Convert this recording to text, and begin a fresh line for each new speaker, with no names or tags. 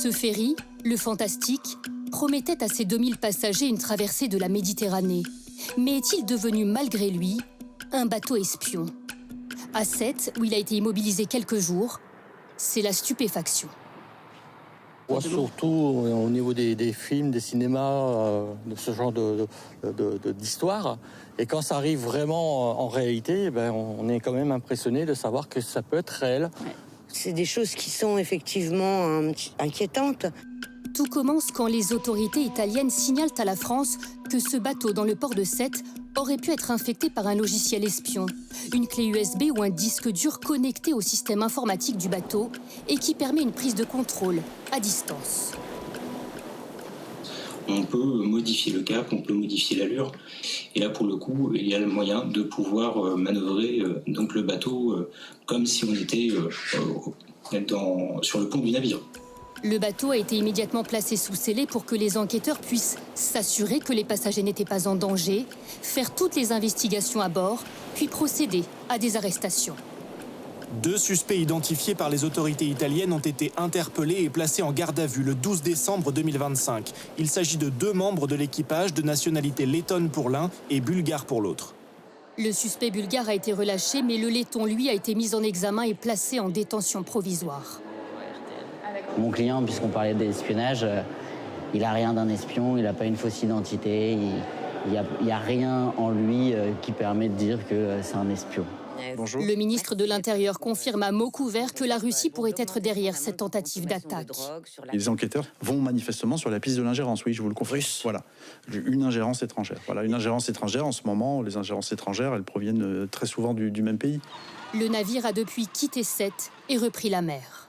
Ce ferry, le Fantastique, promettait à ses 2000 passagers une traversée de la Méditerranée. Mais est-il devenu, malgré lui, un bateau espion? À Sète, où il a été immobilisé quelques jours, c'est la stupéfaction.
Surtout au niveau des films, des cinémas, de ce genre d'histoire. Et quand ça arrive vraiment en réalité, on est quand même impressionné de savoir que ça peut être réel.
C'est des choses qui sont effectivement inquiétantes.
Tout commence quand les autorités italiennes signalent à la France que ce bateau dans le port de Sète aurait pu être infecté par un logiciel espion, une clé USB ou un disque dur connecté au système informatique du bateau et qui permet une prise de contrôle à distance.
On peut modifier le cap, on peut modifier l'allure. Et là, pour le coup, il y a le moyen de pouvoir manœuvrer donc le bateau comme si on était sur le pont du navire.
Le bateau a été immédiatement placé sous scellé pour que les enquêteurs puissent s'assurer que les passagers n'étaient pas en danger, faire toutes les investigations à bord, puis procéder à des arrestations.
2 suspects identifiés par les autorités italiennes ont été interpellés et placés en garde à vue le 12 décembre 2025. Il s'agit de 2 membres de l'équipage de nationalité lettonne pour l'un et bulgare pour l'autre.
Le suspect bulgare a été relâché, mais le letton, lui, a été mis en examen et placé en détention provisoire.
Mon client, puisqu'on parlait d'espionnage, il n'a rien d'un espion, il n'a pas une fausse identité, il n'y a rien en lui qui permet de dire que c'est un espion.
Bonjour.
Le ministre de l'Intérieur confirme à mots couverts que la Russie pourrait être derrière cette tentative d'attaque.
Les enquêteurs vont manifestement sur la piste de l'ingérence, oui, je vous le confirme. Voilà, une ingérence étrangère. Voilà, une ingérence étrangère, en ce moment, les ingérences étrangères, elles proviennent très souvent du même pays.
Le navire a depuis quitté Sète et repris la mer.